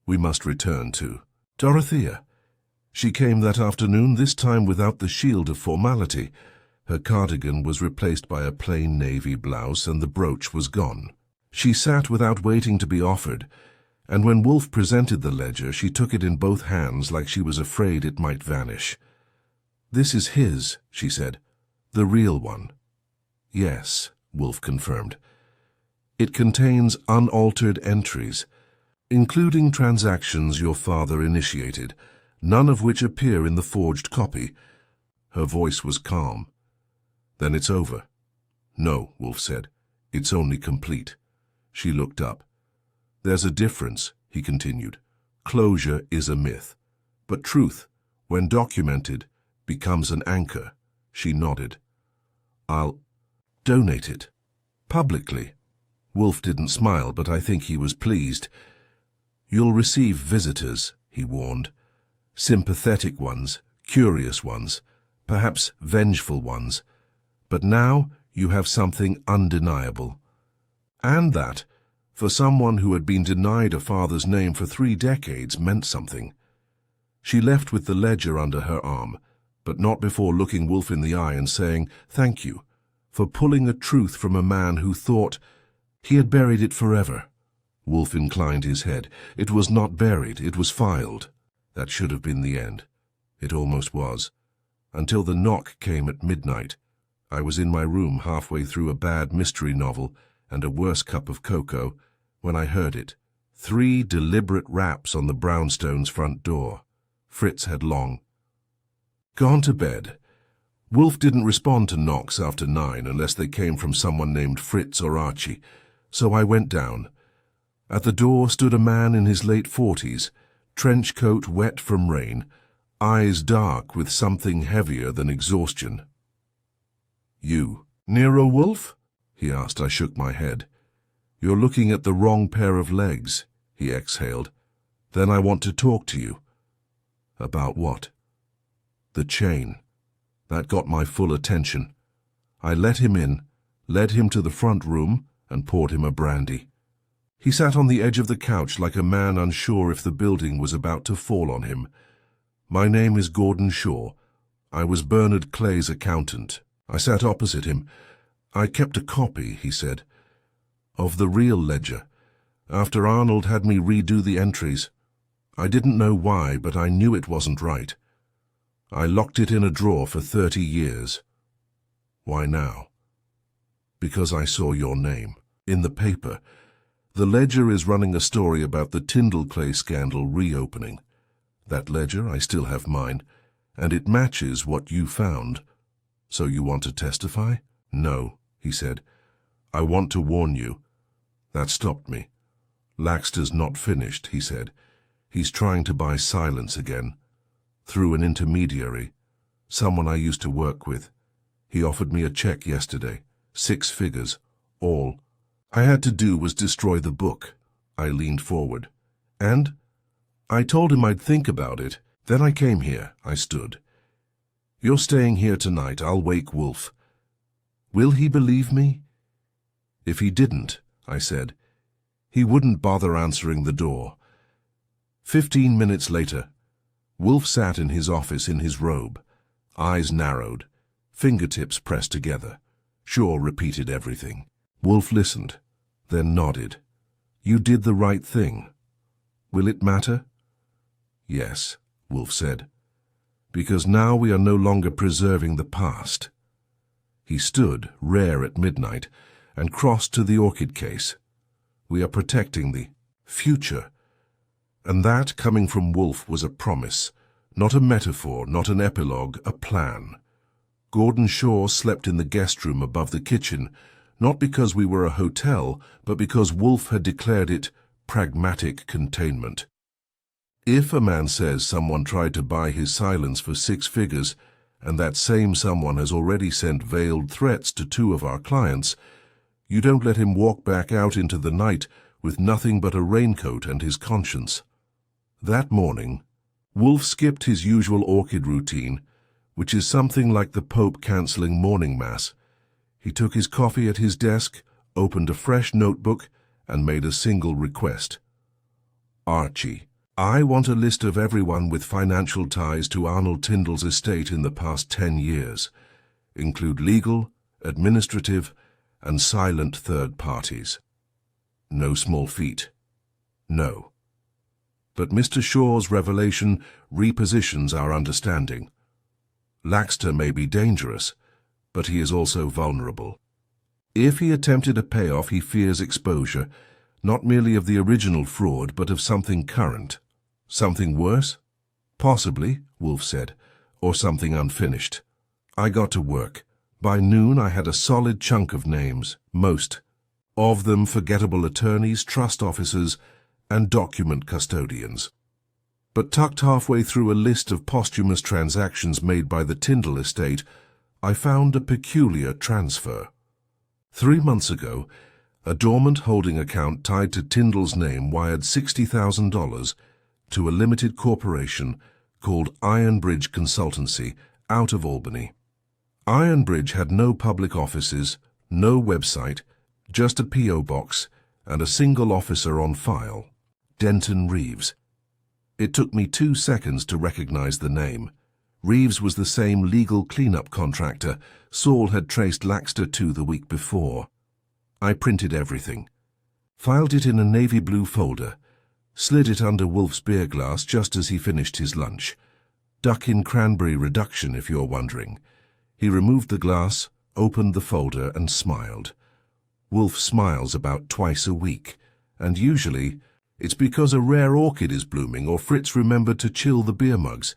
"We must return to Dorothea. She came that afternoon, this time without the shield of formality. Her cardigan was replaced by a plain navy blouse, and the brooch was gone. She sat without waiting to be offered, and when Wolfe presented the ledger, she took it in both hands like she was afraid it might vanish. "This is his," she said. "The real one." "Yes," Wolfe confirmed. "It contains unaltered entries, including transactions your father initiated, none of which appear in the forged copy." Her voice was calm. "Then it's over." "No," Wolfe said. "It's only complete." She looked up. "There's a difference," he continued. "Closure is a myth, but truth, when documented, becomes an anchor." She nodded. "I'll donate it. Publicly." Wolfe didn't smile, but I think he was pleased. You'll receive visitors, he warned. Sympathetic ones, curious ones, perhaps vengeful ones. But now you have something undeniable. And that, for someone who had been denied a father's name for 3 decades, meant something. She left with the ledger under her arm, but not before looking Wolfe in the eye and saying, "Thank you, for pulling a truth from a man who thought he had buried it forever." Wolfe inclined his head. "It was not buried, it was filed." That should have been the end. It almost was. Until the knock came at midnight. I was in my room halfway through a bad mystery novel and a worse cup of cocoa when I heard it. 3 deliberate raps on the brownstones' front door. Fritz had long gone to bed. Wolfe didn't respond to knocks after 9 unless they came from someone named Fritz or Archie, so I went down. At the door stood a man in his late 40s, trench coat wet from rain, eyes dark with something heavier than exhaustion. "You, Nero Wolfe?" he asked. I shook my head. "You're looking at the wrong pair of legs," he exhaled. "Then I want to talk to you." "About what?" "The chain." That got my full attention. I let him in, led him to the front room, and poured him a brandy. He sat on the edge of the couch like a man unsure if the building was about to fall on him. "My name is Gordon Shaw. I was Bernard Clay's accountant." I sat opposite him. "I kept a copy," he said, "of the real ledger, after Arnold had me redo the entries. I didn't know why, but I knew it wasn't right. I locked it in a drawer for 30 years. Why now?" "Because I saw your name in the paper. The ledger is running a story about the Tyndall Clay scandal reopening. That ledger, I still have mine, and it matches what you found. So you want to testify?" "No," he said. "I want to warn you." That stopped me. "Laxter's not finished," he said. "He's trying to buy silence again. Through an intermediary. Someone I used to work with. He offered me a check yesterday. 6 figures. All I had to do was destroy the book." I leaned forward. "And?" "I told him I'd think about it. Then I came here." I stood. "You're staying here tonight. I'll wake Wolfe. Will he believe me?" "If he didn't," I said, "he wouldn't bother answering the door." 15 minutes later, Wolfe sat in his office in his robe, eyes narrowed, fingertips pressed together. Shaw repeated everything. Wolfe listened, then nodded. "You did the right thing. Will it matter?" "Yes," Wolfe said, "because now we are no longer preserving the past." He stood, rare at midnight, and crossed to the orchid case. "We are protecting the future." And that, coming from Wolfe, was a promise, not a metaphor, not an epilogue, a plan. Gordon Shaw slept in the guest room above the kitchen, not because we were a hotel, but because Wolfe had declared it pragmatic containment. If a man says someone tried to buy his silence for 6 figures, and that same someone has already sent veiled threats to 2 of our clients, you don't let him walk back out into the night with nothing but a raincoat and his conscience. That morning, Wolfe skipped his usual orchid routine, which is something like the Pope cancelling morning mass. He took his coffee at his desk, opened a fresh notebook, and made a single request. "Archie, I want a list of everyone with financial ties to Arnold Tyndall's estate in the past 10 years. Include legal, administrative, and silent third parties. No small feat. No. But Mr. Shaw's revelation repositions our understanding. Laxter may be dangerous, but he is also vulnerable. If he attempted a payoff, he fears exposure, not merely of the original fraud, but of something current. Something worse? Possibly, Wolfe said, or something unfinished. I got to work. By noon I had a solid chunk of names, most of them forgettable attorneys, trust officers, and document custodians. But tucked halfway through a list of posthumous transactions made by the Tyndall estate, I found a peculiar transfer. 3 months ago, A dormant holding account tied to Tyndall's name wired $60,000 to a limited corporation called Ironbridge Consultancy out of Albany. Ironbridge had no public offices, no website, just a P.O. box and a single officer on file, Denton Reeves. It took me 2 seconds to recognize the name. Reeves was the same legal cleanup contractor Saul had traced Laxter to the week before. I printed everything, filed it in a navy blue folder, slid it under Wolfe's beer glass just as he finished his lunch. Duck-in cranberry reduction, if you're wondering. He removed the glass, opened the folder, and smiled. Wolfe smiles about twice a week, and usually it's because a rare orchid is blooming or Fritz remembered to chill the beer mugs.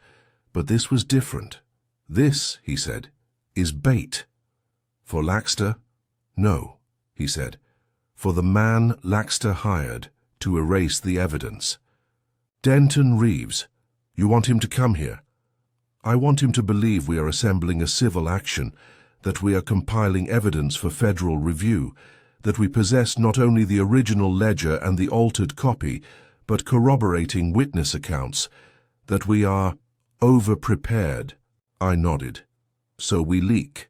But this was different. This, he said, is bait. For Laxter? No, he said. For the man Laxter hired to erase the evidence. Denton Reeves. You want him to come here? I want him to believe we are assembling a civil action, that we are compiling evidence for federal review, that we possess not only the original ledger and the altered copy, but corroborating witness accounts, that we are over-prepared. I nodded. So we leak.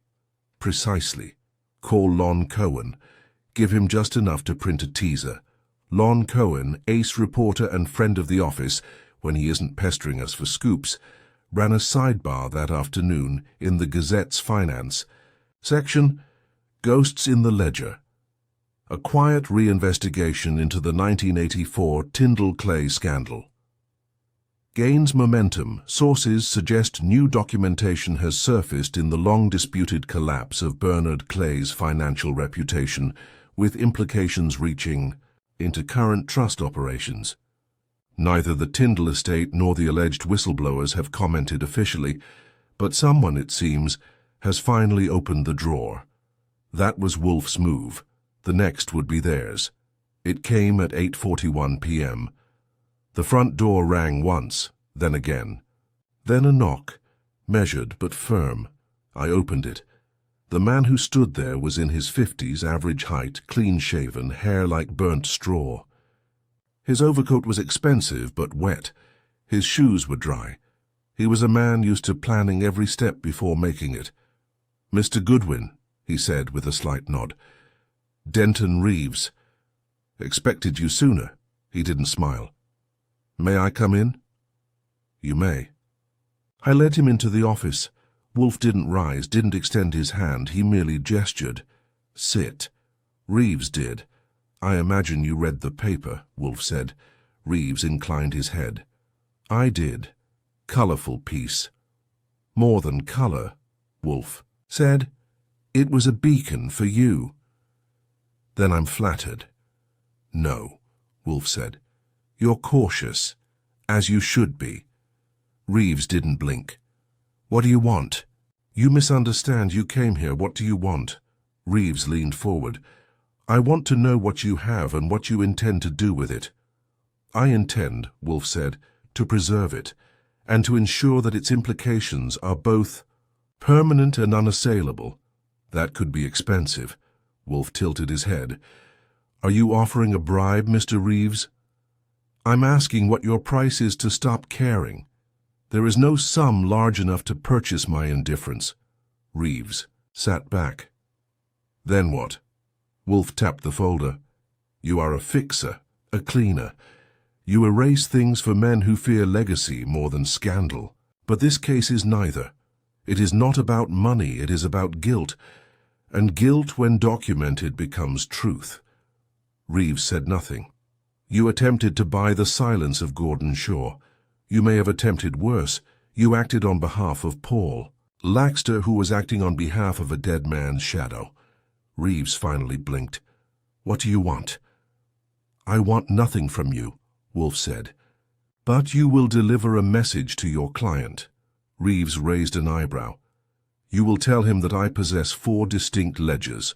Precisely. Call Lon Cohen. Give him just enough to print a teaser. Lon Cohen, ace reporter and friend of the office, when he isn't pestering us for scoops, ran a sidebar that afternoon in the Gazette's finance section, Ghosts in the Ledger. A quiet reinvestigation into the 1984 Tyndall Clay scandal. Gains momentum. Sources suggest new documentation has surfaced in the long-disputed collapse of Bernard Clay's financial reputation, with implications reaching into current trust operations. Neither the Tyndall estate nor the alleged whistleblowers have commented officially, but someone, it seems, has finally opened the drawer. That was Wolfe's move. The next would be theirs. It came at 8:41 p.m. The front door rang once, then again. Then a knock, measured but firm. I opened it. The man who stood there was in his 50s, average height, clean-shaven, hair like burnt straw. His overcoat was expensive but wet. His shoes were dry. He was a man used to planning every step before making it. "Mr. Goodwin," he said with a slight nod. "Denton Reeves. Expected you sooner." He didn't smile. "May I come in?" "You may." I led him into the office. Wolfe didn't rise, didn't extend his hand. He merely gestured. "Sit." Reeves did. "I imagine you read the paper," Wolfe said. Reeves inclined his head. "I did. Colorful piece." "More than color," Wolfe said. "It was a beacon for you." "Then I'm flattered." "No," Wolfe said. "You're cautious, as you should be." Reeves didn't blink. "What do you want?" "You misunderstand. You came here. What do you want?" Reeves leaned forward. "I want to know what you have and what you intend to do with it." "I intend," Wolfe said, "to preserve it, and to ensure that its implications are both permanent and unassailable." "That could be expensive." Wolfe tilted his head. "Are you offering a bribe, Mr. Reeves?" "I'm asking what your price is to stop caring. There is no sum large enough to purchase my indifference." Reeves sat back. "Then what?" Wolfe tapped the folder. "You are a fixer, a cleaner. You erase things for men who fear legacy more than scandal. But this case is neither. It is not about money, it is about guilt. And guilt, when documented, becomes truth." Reeves said nothing. "You attempted to buy the silence of Gordon Shaw. You may have attempted worse. You acted on behalf of Paul Laxter, who was acting on behalf of a dead man's shadow." Reeves finally blinked. "What do you want?" "I want nothing from you," Wolfe said. "But you will deliver a message to your client." Reeves raised an eyebrow. "You will tell him that I possess 4 distinct ledgers,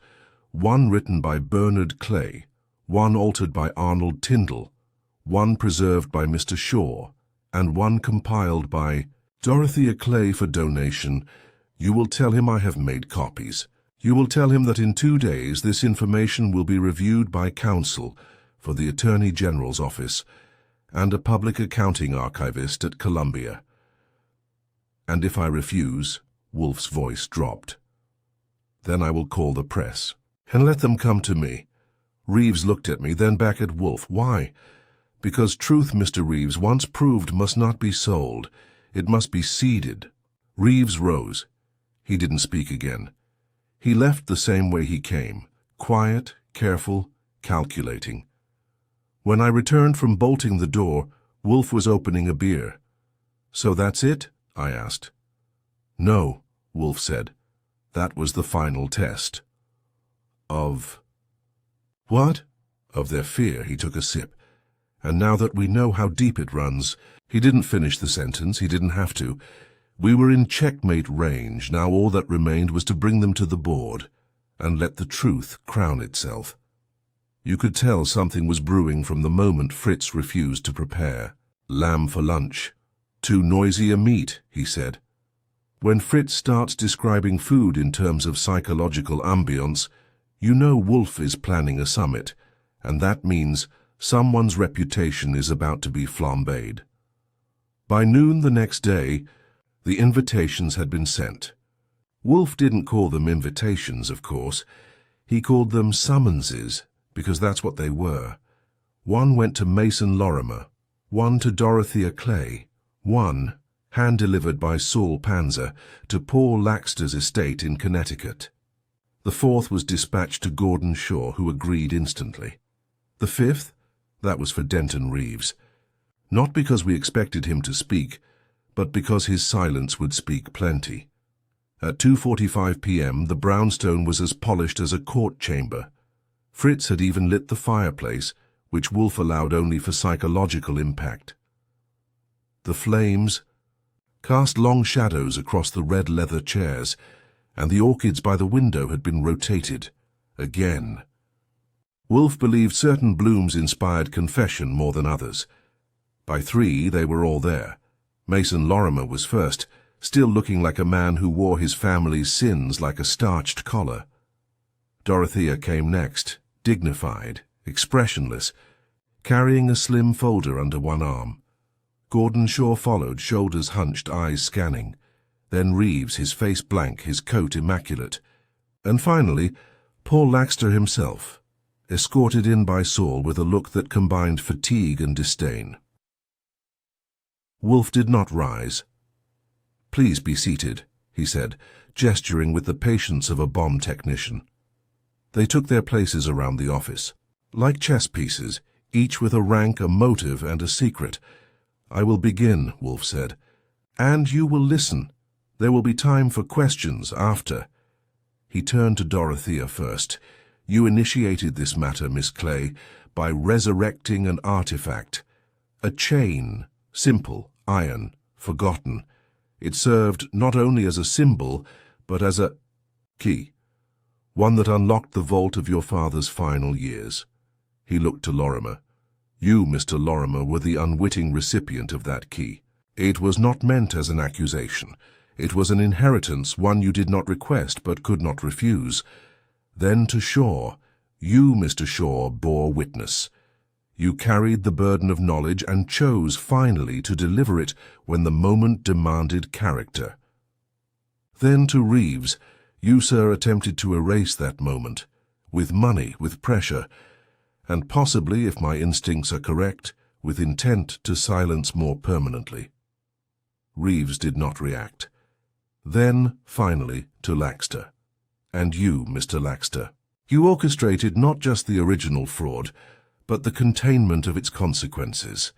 one written by Bernard Clay, one altered by Arnold Tyndall, one preserved by Mr. Shaw, and one compiled by Dorothea Clay for donation. You will tell him I have made copies. You will tell him that in 2 days this information will be reviewed by counsel for the Attorney General's office and a public accounting archivist at Columbia. And if I refuse, Wolfe's voice dropped. Then I will call the press and let them come to me. Reeves looked at me, then back at Wolfe. Why? Because truth, Mr. Reeves, once proved must not be sold. It must be seeded. Reeves rose. He didn't speak again. He left the same way he came, quiet, careful, calculating. When I returned from bolting the door, Wolfe was opening a beer. So that's it? I asked. No, Wolfe said. That was the final test. Of what? Of their fear. He took a sip. And now that we know how deep it runs, he didn't finish the sentence. He didn't have to. We were in checkmate range. Now all that remained was to bring them to the board and let the truth crown itself. You could tell something was brewing from the moment Fritz refused to prepare. Lamb for lunch. Too noisy a meat, he said. When Fritz starts describing food in terms of psychological ambience, you know Wolfe is planning a summit, and that means someone's reputation is about to be flambéed. By noon the next day, the invitations had been sent. Wolfe didn't call them invitations, of course. He called them summonses, because that's what they were. One went to Mason Lorimer, one to Dorothea Clay, one, hand-delivered by Saul Panzer, to Paul Laxter's estate in Connecticut. The fourth was dispatched to Gordon Shaw, who agreed instantly. The fifth, that was for Denton Reeves. Not because we expected him to speak, but because his silence would speak plenty. At 2:45 p.m. the brownstone was as polished as a court chamber. Fritz had even lit the fireplace, which Wolfe allowed only for psychological impact. The flames cast long shadows across the red leather chairs, and the orchids by the window had been rotated. Again. Wolfe believed certain blooms inspired confession more than others. By 3 they were all there. Mason Lorimer was first, still looking like a man who wore his family's sins like a starched collar. Dorothea came next, dignified, expressionless, carrying a slim folder under one arm. Gordon Shaw followed, shoulders hunched, eyes scanning. Then Reeves, his face blank, his coat immaculate. And finally, Paul Laxter himself, escorted in by Saul with a look that combined fatigue and disdain. Wolfe did not rise. "Please be seated," he said, gesturing with the patience of a bomb technician. They took their places around the office, like chess pieces, each with a rank, a motive, and a secret. "I will begin," Wolfe said, "and you will listen. There will be time for questions after." He turned to Dorothea first. "You initiated this matter, Miss Clay, by resurrecting an artifact. A chain, simple, iron, forgotten. It served not only as a symbol, but as a key, one that unlocked the vault of your father's final years." He looked to Lorimer. "You, Mr. Lorimer, were the unwitting recipient of that key. It was not meant as an accusation. It was an inheritance, one you did not request but could not refuse. Then to Shaw, you, Mr. Shaw, bore witness. You carried the burden of knowledge and chose finally to deliver it when the moment demanded character. Then to Reeves, you, sir, attempted to erase that moment, with money, with pressure, and possibly, if my instincts are correct, with intent to silence more permanently." Reeves did not react. Then, finally, to Laxter. "And you, Mr. Laxter, you orchestrated not just the original fraud, but the containment of its consequences.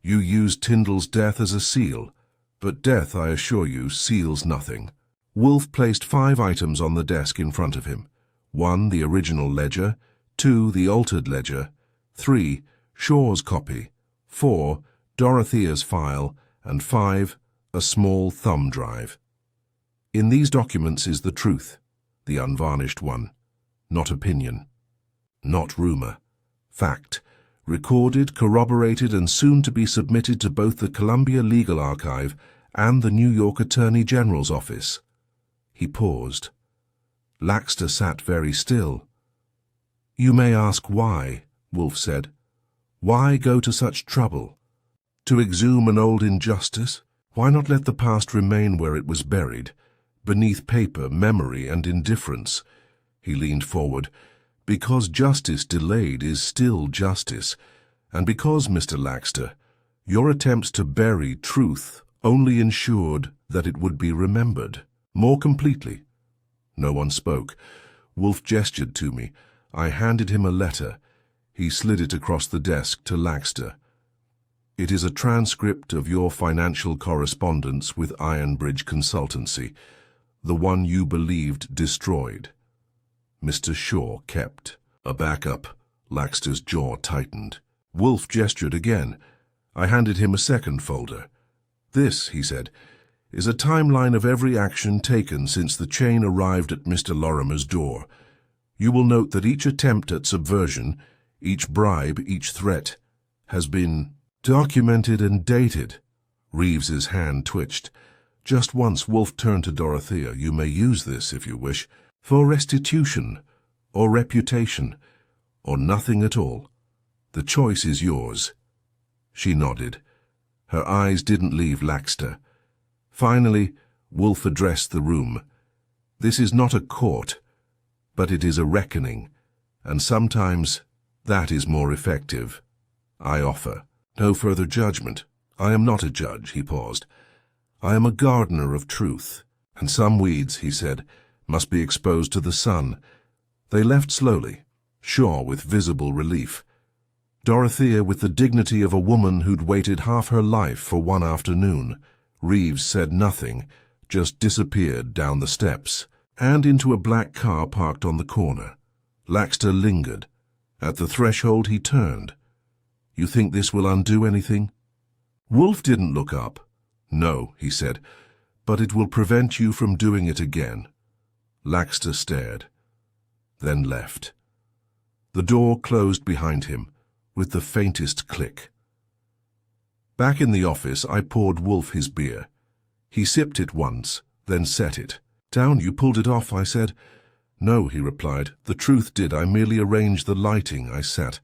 You used Tyndall's death as a seal, but death, I assure you, seals nothing." Wolfe placed 5 items on the desk in front of him. 1, the original ledger, 2, the altered ledger, 3, Shaw's copy, 4, Dorothea's file, and 5, a small thumb drive. In these documents is the truth, the unvarnished one, not opinion, not rumor, fact, recorded, corroborated, and soon to be submitted to both the Columbia Legal Archive and the New York Attorney General's office. He paused. Laxter sat very still. "You may ask why," Wolfe said. "Why go to such trouble? To exhume an old injustice? Why not let the past remain where it was buried, beneath paper, memory, and indifference?" He leaned forward. "Because justice delayed is still justice, and because, Mr. Laxter, your attempts to bury truth only ensured that it would be remembered more completely." No one spoke. Wolfe gestured to me. I handed him a letter. He slid it across the desk to Laxter. "It is a transcript of your financial correspondence with Ironbridge Consultancy, the one you believed destroyed. Mr. Shaw kept." A backup. Laxter's jaw tightened. Wolfe gestured again. I handed him a second folder. "This," he said, "is a timeline of every action taken since the chain arrived at Mr. Lorimer's door. You will note that each attempt at subversion, each bribe, each threat, has been documented and dated." Reeves's hand twitched. Just once Wolfe turned to Dorothea. "You may use this, if you wish, for restitution, or reputation, or nothing at all. The choice is yours." She nodded. Her eyes didn't leave Laxter. Finally, Wolfe addressed the room. "This is not a court, but it is a reckoning, and sometimes that is more effective. I offer no further judgment. I am not a judge," he paused. "I am a gardener of truth, and some weeds," he said, "must be exposed to the sun." They left slowly, Shaw with visible relief, Dorothea with the dignity of a woman who'd waited half her life for one afternoon. Reeves said nothing, just disappeared down the steps, and into a black car parked on the corner. Laxter lingered. At the threshold he turned. "You think this will undo anything?" Wolfe didn't look up. "No," he said, "but it will prevent you from doing it again." Laxter stared, then left. The door closed behind him, with the faintest click. Back in the office, I poured Wolfe his beer. He sipped it once, then set it. "Down, you pulled it off," I said. "No," he replied. "The truth did. I merely arranged the lighting." I sat.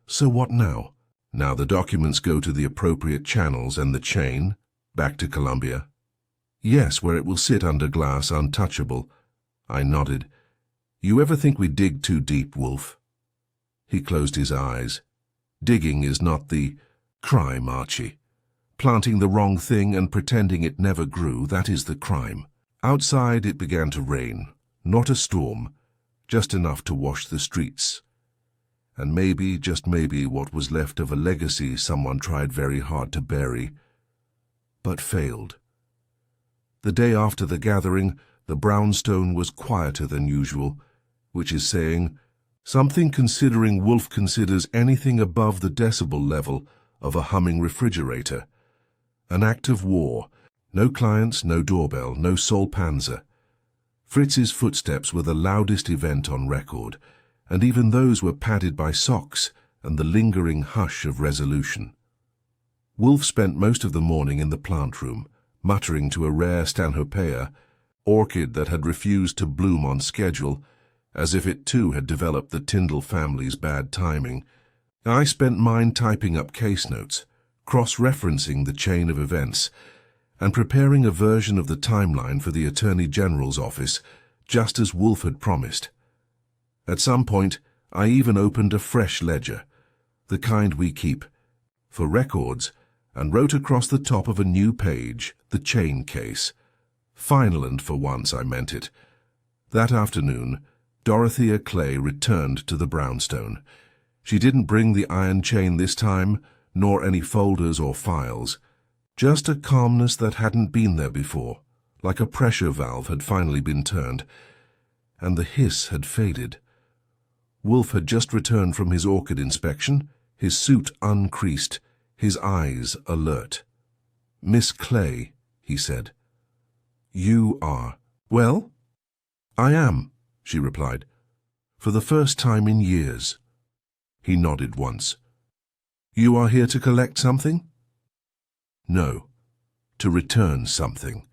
"So what now?" "Now the documents go to the appropriate channels and the chain, back to Columbia." "Yes, where it will sit under glass, untouchable." I nodded. "You ever think we dig too deep, Wolfe?" He closed his eyes. "Digging is not the crime, Archie. Planting the wrong thing and pretending it never grew, that is the crime." Outside it began to rain. Not a storm, just enough to wash the streets. And maybe, just maybe, what was left of a legacy someone tried very hard to bury, but failed. The day after the gathering, the brownstone was quieter than usual, which is saying something, considering Wolfe considers anything above the decibel level of a humming refrigerator. An act of war. No clients, no doorbell, no Sol Panzer. Fritz's footsteps were the loudest event on record, and even those were padded by socks and the lingering hush of resolution. Wolfe spent most of the morning in the plant room, muttering to a rare Stanhopeia, orchid that had refused to bloom on schedule, as if it too had developed the Tyndall family's bad timing. I spent mine typing up case notes, cross-referencing the chain of events, and preparing a version of the timeline for the Attorney General's office, just as Wolfe had promised. At some point, I even opened a fresh ledger, the kind we keep, for records, and wrote across the top of a new page the chain case. Final, and for once I meant it. That afternoon, Dorothea Clay returned to the brownstone. She didn't bring the iron chain this time, nor any folders or files. Just a calmness that hadn't been there before, like a pressure valve had finally been turned, and the hiss had faded. Wolfe had just returned from his orchid inspection, his suit uncreased, his eyes alert. "Miss Clay," he said. "You are." "Well?" "I am," she replied, "for the first time in years." He nodded once. "You are here to collect something?" "No, to return something."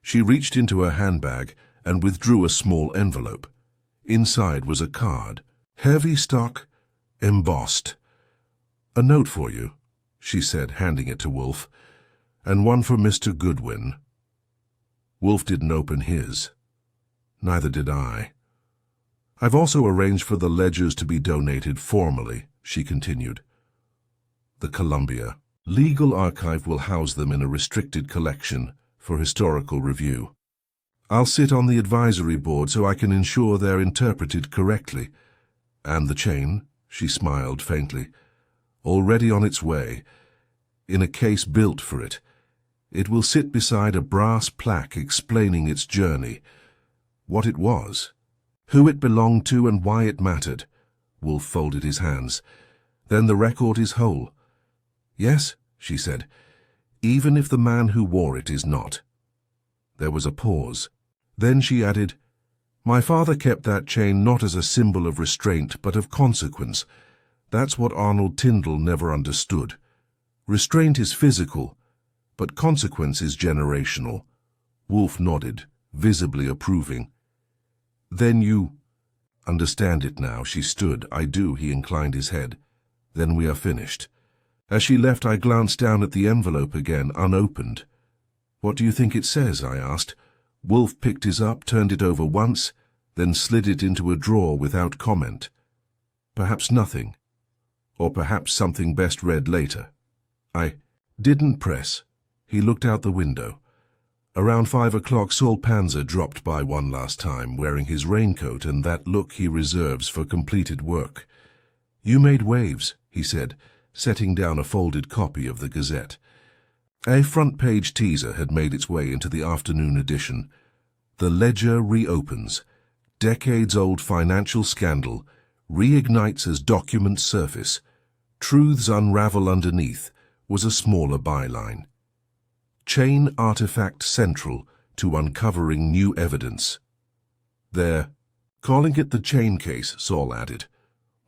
She reached into her handbag and withdrew a small envelope. Inside was a card, heavy stock, embossed. "A note for you," she said, handing it to Wolfe, "and one for Mr. Goodwin." Wolfe didn't open his. Neither did I. "I've also arranged for the ledgers to be donated formally," she continued. "The Columbia Legal Archive will house them in a restricted collection for historical review. I'll sit on the advisory board so I can ensure they're interpreted correctly. And the chain," she smiled faintly, "already on its way, in a case built for it. It will sit beside a brass plaque explaining its journey, what it was, who it belonged to, and why it mattered." Wolfe folded his hands. "Then the record is whole." "Yes," she said, "even if the man who wore it is not." There was a pause. Then she added, "My father kept that chain not as a symbol of restraint, but of consequence. That's what Arnold Tyndall never understood. Restraint is physical, but consequence is generational." Wolfe nodded, visibly approving. "Then you understand it now." She stood. "I do," he inclined his head. "Then we are finished." As she left, I glanced down at the envelope again, unopened. "What do you think it says?" I asked. Wolfe picked his up, turned it over once, then slid it into a drawer without comment. "Perhaps nothing. Or perhaps something best read later." I didn't press. He looked out the window. Around 5 o'clock, Saul Panzer dropped by one last time, wearing his raincoat and that look he reserves for completed work. "You made waves," he said, setting down a folded copy of the Gazette. A front-page teaser had made its way into the afternoon edition. "The Ledger reopens. Decades-old financial scandal reignites as documents surface. Truths unravel underneath," was a smaller byline. "Chain artifact central to uncovering new evidence." "They're calling it the chain case," Saul added.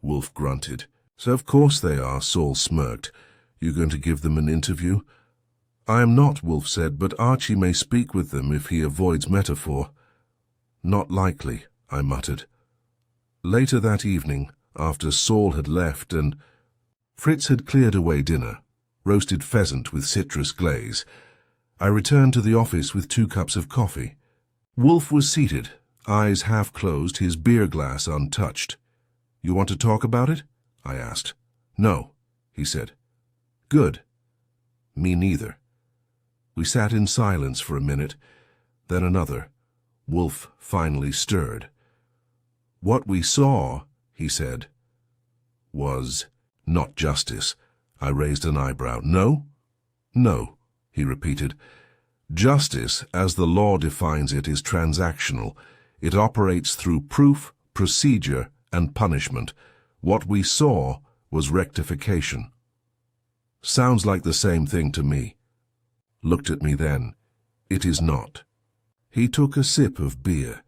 Wolfe grunted. "So of course they are," Saul smirked. "You going to give them an interview?" "I am not," Wolfe said, "but Archie may speak with them if he avoids metaphor." "Not likely," I muttered. Later that evening, after Saul had left and Fritz had cleared away dinner, roasted pheasant with citrus glaze, I returned to the office with 2 cups of coffee. Wolfe was seated, eyes half closed, his beer glass untouched. "You want to talk about it?" I asked. "No," he said. "Good. Me neither." We sat in silence for a minute, then another. Wolfe finally stirred. "What we saw," he said, "was not justice." I raised an eyebrow. "No?" "No," he repeated. "Justice, as the law defines it, is transactional. It operates through proof, procedure, and punishment. What we saw was rectification." "Sounds like the same thing to me." Looked at me then. "It is not." He took a sip of beer.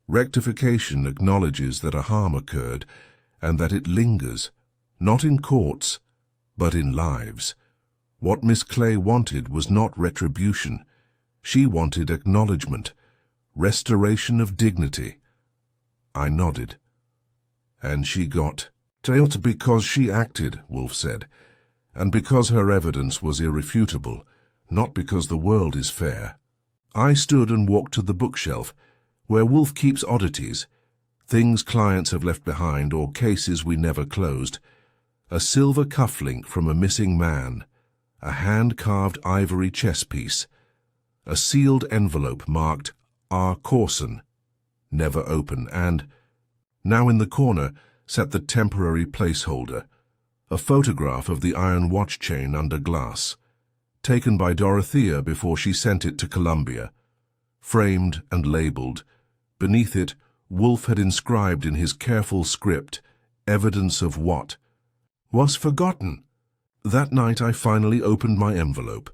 "Rectification acknowledges that a harm occurred and that it lingers, not in courts, but in lives. What Miss Clay wanted was not retribution. She wanted acknowledgement, restoration of dignity." I nodded. "And she got jailed because she acted," Wolfe said, "and because her evidence was irrefutable, not because the world is fair." I stood and walked to the bookshelf, where Wolfe keeps oddities, things clients have left behind or cases we never closed. A silver cufflink from a missing man, a hand-carved ivory chess piece, a sealed envelope marked R. Corson, never open, and, now in the corner, sat the temporary placeholder, a photograph of the iron watch chain under glass, taken by Dorothea before she sent it to Columbia, framed and labeled. Beneath it, Wolfe had inscribed in his careful script, "Evidence of what?" Was forgotten. That night I finally opened my envelope.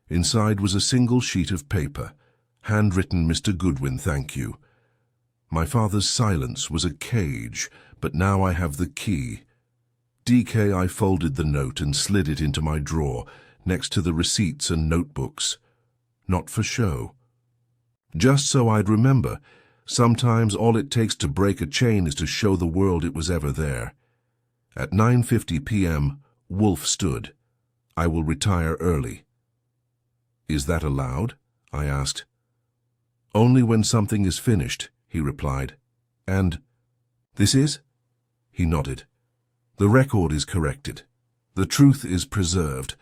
Inside was a single sheet of paper, handwritten "Mr. Goodwin, thank you." My father's silence was a cage, but now I have the key. DK, I folded the note and slid it into my drawer, next to the receipts and notebooks. Not for show. Just so I'd remember. Sometimes all it takes to break a chain is to show the world it was ever there. At 9:50 p.m., Wolfe stood. "I will retire early." "Is that allowed?" I asked. "Only when something is finished," he replied. "And this is?" He nodded. "The record is corrected. The truth is preserved,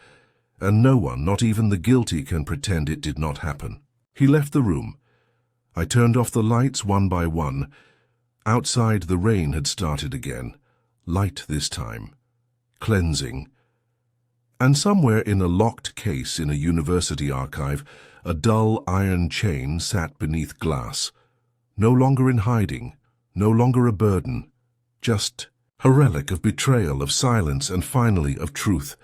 and no one, not even the guilty, can pretend it did not happen." He left the room. I turned off the lights one by one. Outside, the rain had started again. Light this time. Cleansing. And somewhere in a locked case in a university archive, a dull iron chain sat beneath glass. No longer in hiding, no longer a burden, just a relic of betrayal, of silence, and finally of truth.